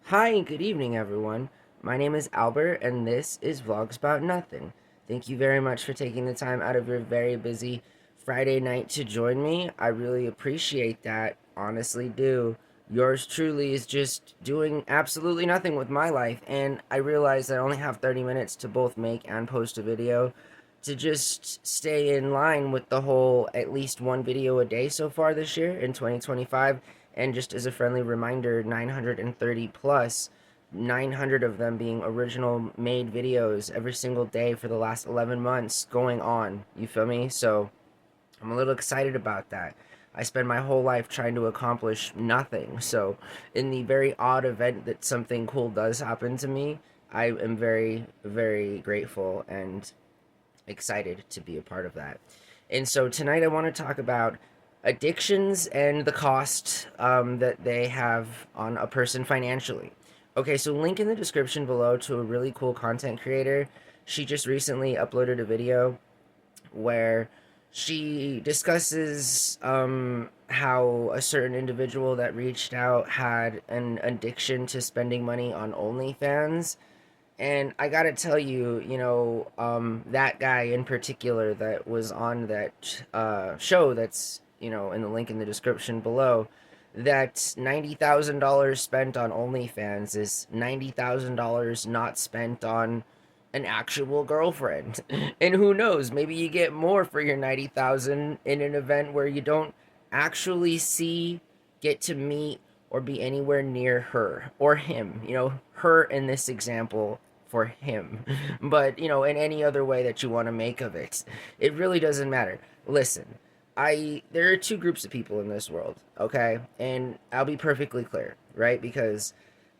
Hi, good evening, everyone. My name is Albert, and this is Vlogs About Nothing. Thank you very much for taking the time out of your very busy Friday night to join me. I really appreciate that, honestly do. Yours truly is just doing absolutely nothing with my life, and I realize I only have 30 minutes to both make and post a video to just stay in line with the whole at least one video a day so far this year in 2025. And just as a friendly reminder, 930 plus, 900 of them being original made videos every single day for the last 11 months going on. You feel me? So I'm a little excited about that. I spend my whole life trying to accomplish nothing. So, in the very odd event that something cool does happen to me, I am very, very grateful and excited to be a part of that. And so tonight I want to talk about addictions and the cost that they have on a person financially. Okay, so link in the description below to a really cool content creator. She just recently uploaded a video where she discusses how a certain individual that reached out had an addiction to spending money on OnlyFans. And I gotta tell you, that guy in particular that was on that show that's, in the link in the description below, that $90,000 spent on OnlyFans is $90,000 not spent on an actual girlfriend. And who knows, maybe you get more for your 90,000 in an event where you don't actually see, get to meet, or be anywhere near her or him. Her in this example for him. But, in any other way that you want to make of it, it really doesn't matter. Listen, there are two groups of people in this world, okay? And I'll be perfectly clear, right? Because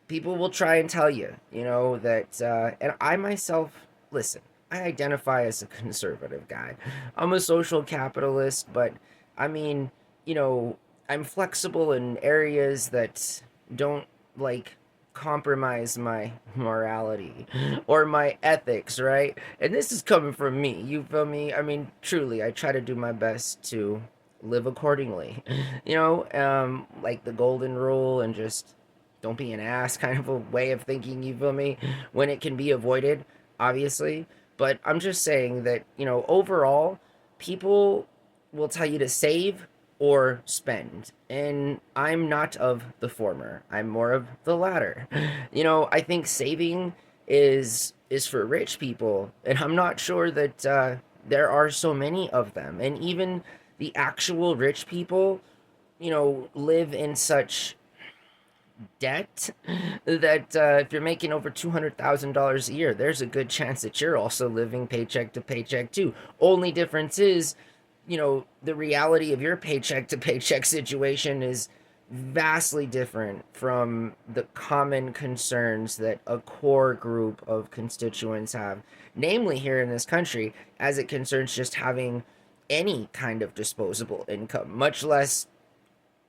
people will try and tell you, that, and I myself, listen, I identify as a conservative guy. I'm a social capitalist, but I mean, you know, I'm flexible in areas that don't like compromise my morality or my ethics, right? And this is coming from me. You feel me? I mean, truly, I try to do my best to live accordingly. Like the golden rule and just don't be an ass kind of a way of thinking, you feel me? When it can be avoided, obviously. But I'm just saying that, overall, people will tell you to save or spend. And I'm not of the former. I'm more of the latter. I think saving is for rich people, and I'm not sure that there are so many of them. And even the actual rich people, live in such debt that if you're making over $200,000 a year, there's a good chance that you're also living paycheck to paycheck too. Only difference is, the reality of your paycheck to paycheck situation is vastly different from the common concerns that a core group of constituents have, namely here in this country, as it concerns just having any kind of disposable income, much less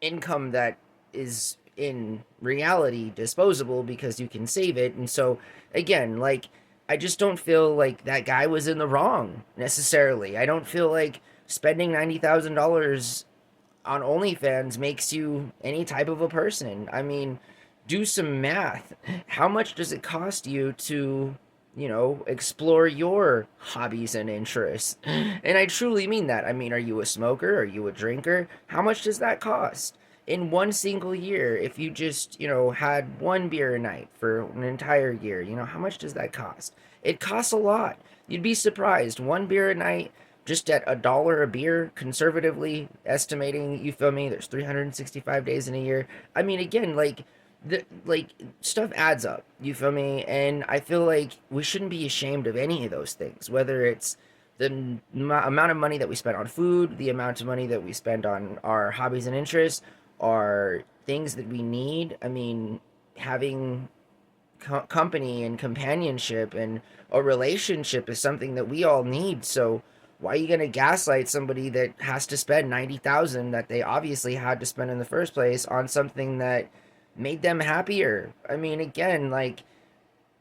income that is in reality disposable because you can save it. And so, again, like, I just don't feel like that guy was in the wrong necessarily. I don't feel like spending $90,000 on OnlyFans makes you any type of a person. I mean, do some math. How much does it cost you to, explore your hobbies and interests? And I truly mean that. I mean, are you a smoker? Are you a drinker? How much does that cost? In one single year, if you just, had one beer a night for an entire year, how much does that cost? It costs a lot. You'd be surprised. One beer a night, just at $1 a beer, conservatively estimating, you feel me? There's 365 days in a year. I mean, again, like stuff adds up, you feel me? And I feel like we shouldn't be ashamed of any of those things, whether it's the amount of money that we spend on food, the amount of money that we spend on our hobbies and interests, are things that we need. I mean, having company and companionship and a relationship is something that we all need. So why are you going to gaslight somebody that has to spend 90,000 that they obviously had to spend in the first place on something that made them happier? I mean, again, like,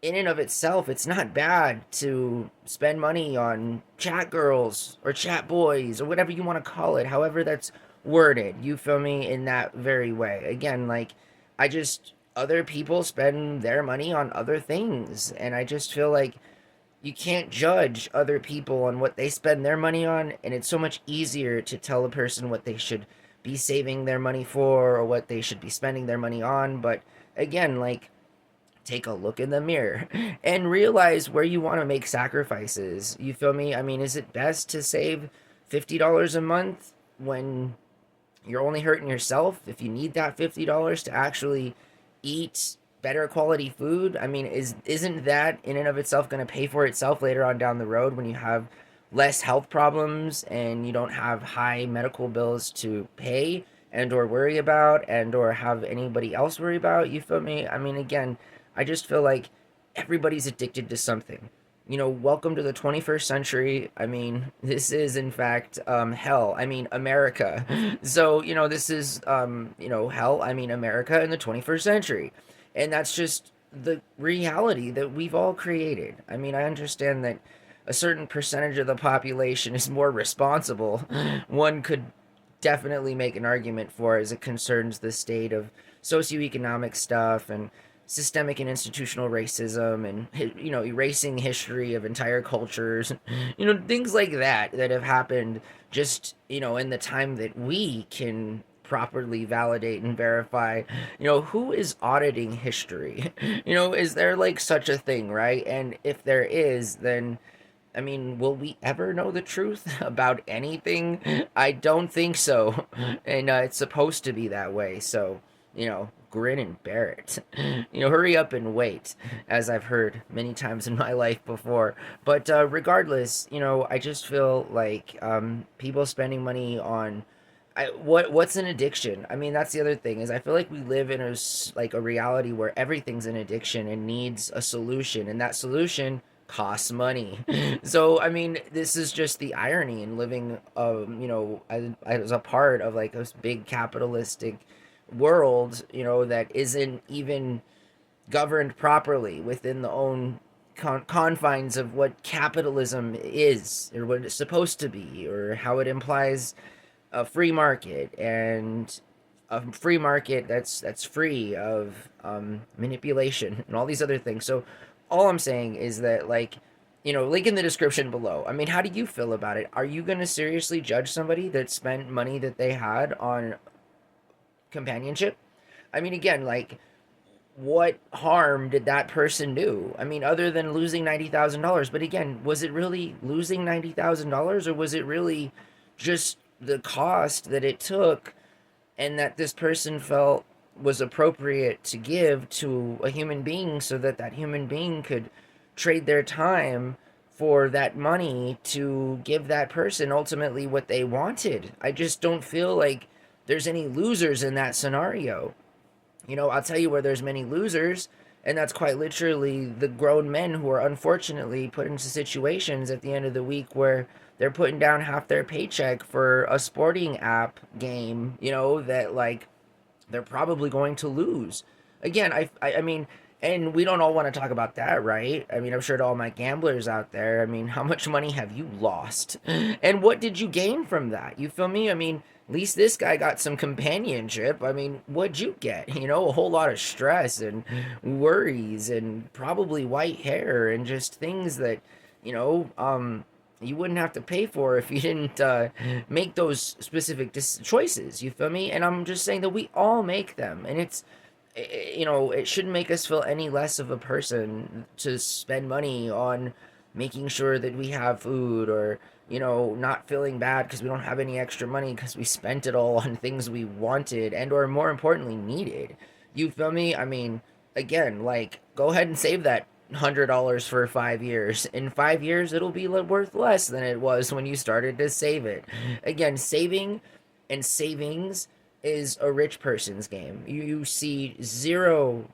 in and of itself, it's not bad to spend money on chat girls or chat boys or whatever you want to call it, however that's worded. You feel me? In that very way. Again, like, I just other people spend their money on other things. And I just feel like you can't judge other people on what they spend their money on, and it's so much easier to tell a person what they should be saving their money for or what they should be spending their money on. But again, like, take a look in the mirror and realize where you want to make sacrifices. You feel me? I mean, is it best to save $50 a month when you're only hurting yourself? If you need that $50 to actually eat better quality food, I mean, isn't that in and of itself going to pay for itself later on down the road when you have less health problems and you don't have high medical bills to pay and or worry about and or have anybody else worry about? You feel me? I mean, again, I just feel like everybody's addicted to something. Welcome to the 21st century. I mean, this is in fact hell. I mean, America. So, this is, hell. I mean, America in the 21st century. And that's just the reality that we've all created. I mean, I understand that a certain percentage of the population is more responsible. One could definitely make an argument for as it concerns the state of socioeconomic stuff and systemic and institutional racism and erasing history of entire cultures, things like that have happened just in the time that we can properly validate and verify. Who is auditing history? Is there like such a thing, right? And if there is, then I mean, will we ever know the truth about anything? I don't think so. And it's supposed to be that way. So, grin and bear it. Hurry up and wait, as I've heard many times in my life before. But regardless, I just feel like people spending money on what's an addiction? I mean, that's the other thing is I feel like we live in a reality where everything's an addiction and needs a solution, and that solution costs money. So I mean, this is just the irony in living, as a part of like this big capitalistic world, that isn't even governed properly within the own confines of what capitalism is or what it's supposed to be or how it implies a free market and a free market that's free of manipulation and all these other things. So all I'm saying is that, like, link in the description below. I mean, how do you feel about it? Are you going to seriously judge somebody that spent money that they had on companionship? I mean, again, like, what harm did that person do? I mean, other than losing $90,000. But again, was it really losing $90,000 or was it really just the cost that it took and that this person felt was appropriate to give to a human being so that that human being could trade their time for that money to give that person ultimately what they wanted? I just don't feel like there's any losers in that scenario. I'll tell you where there's many losers, and that's quite literally the grown men who are unfortunately put into situations at the end of the week where they're putting down half their paycheck for a sporting app game, that like they're probably going to lose. Again, I mean, and we don't all want to talk about that, right? I mean, I'm sure to all my gamblers out there, I mean, how much money have you lost? And what did you gain from that? You feel me? I mean, at least this guy got some companionship. I mean, what'd you get? A whole lot of stress and worries and probably white hair and just things that, you wouldn't have to pay for if you didn't make those specific choices. You feel me? And I'm just saying that we all make them. And it shouldn't make us feel any less of a person to spend money on making sure that we have food or, not feeling bad because we don't have any extra money because we spent it all on things we wanted and or more importantly needed. You feel me? I mean, again, like, go ahead and save that $100 for 5 years. In 5 years, it'll be worth less than it was when you started to save it. Again, saving and savings is a rich person's game. You see zero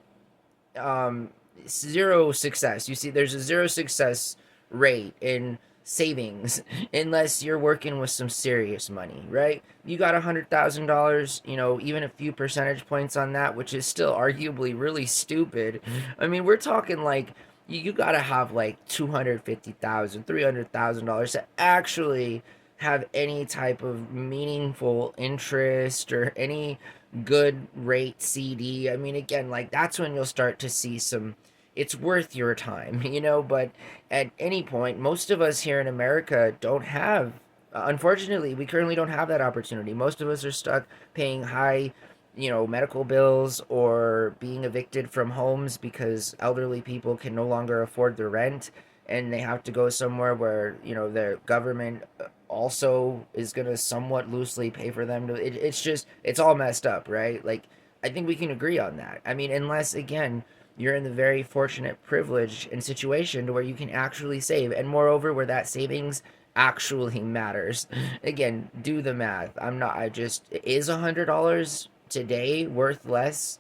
success. You see there's a zero success rate in savings unless you're working with some serious money, right? You got $100,000, even a few percentage points on that, which is still arguably really stupid. I mean, we're talking like you gotta have like $250,000, $300,000 to actually have any type of meaningful interest or any good rate CD. I mean, again, like that's when you'll start to see some, it's worth your time, but at any point, most of us here in America don't have, unfortunately, we currently don't have that opportunity. Most of us are stuck paying high, medical bills or being evicted from homes because elderly people can no longer afford the rent and they have to go somewhere where, the government also is going to somewhat loosely pay for them to it's just it's all messed up, right? Like I think we can agree on that. I mean, unless again you're in the very fortunate privilege and situation to where you can actually save, and moreover where that savings actually matters. Again, do the math. I just, is $100 today worth less?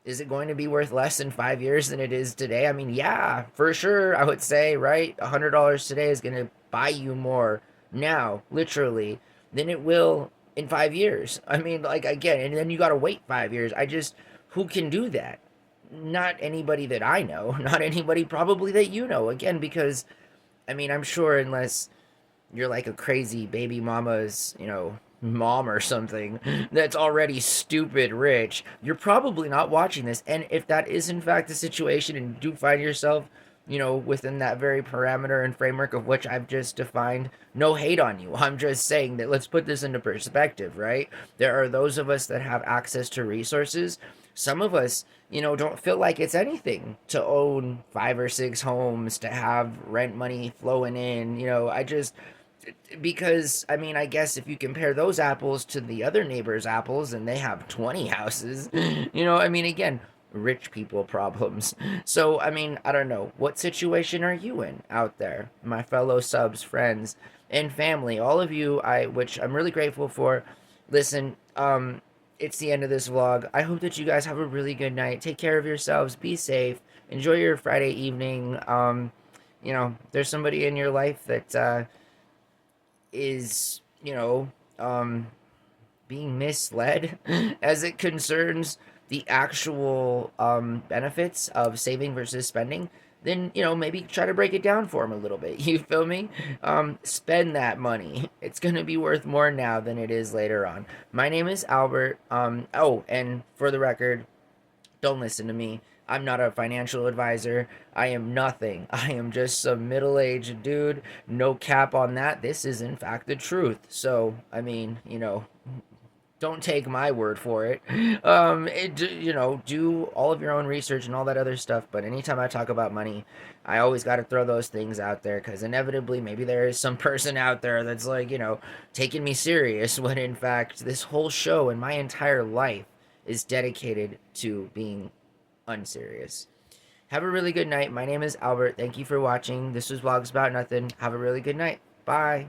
Is it going to be worth less in 5 years than it is today? I mean, yeah, for sure. I would say, right? $100 today is going to buy you more now, literally, than it will in 5 years. I mean, like, again, and then you got to wait 5 years. Who can do that? Not anybody that I know, not anybody probably that you know. Again, because, I mean, I'm sure unless you're like a crazy baby mama's, mom or something that's already stupid rich, you're probably not watching this. And if that is in fact the situation and you do find yourself, within that very parameter and framework of which I've just defined, no hate on you. I'm just saying that let's put this into perspective, right? There are those of us that have access to resources. Some of us, don't feel like it's anything to own 5 or 6 homes, to have rent money flowing in. Because I mean, I guess if you compare those apples to the other neighbors' apples and they have 20 houses, I mean, again, rich people problems. So, I mean, I don't know. What situation are you in out there, my fellow subs, friends, and family? All of you, which I'm really grateful for. Listen, it's the end of this vlog. I hope that you guys have a really good night. Take care of yourselves. Be safe. Enjoy your Friday evening. There's somebody in your life that, is, being misled as it concerns the actual benefits of saving versus spending, then, maybe try to break it down for them a little bit. You feel me? Spend that money. It's going to be worth more now than it is later on. My name is Albert. Oh, and for the record, don't listen to me. I'm not a financial advisor. I am nothing. I am just some middle-aged dude. No cap on that. This is, in fact, the truth. So, I mean, don't take my word for it. Do all of your own research and all that other stuff. But anytime I talk about money, I always got to throw those things out there because inevitably, maybe there is some person out there that's like, taking me serious when in fact, this whole show and my entire life is dedicated to being unserious. Have a really good night. My name is Albert. Thank you for watching. This was Vlogs About Nothing. Have a really good night. Bye.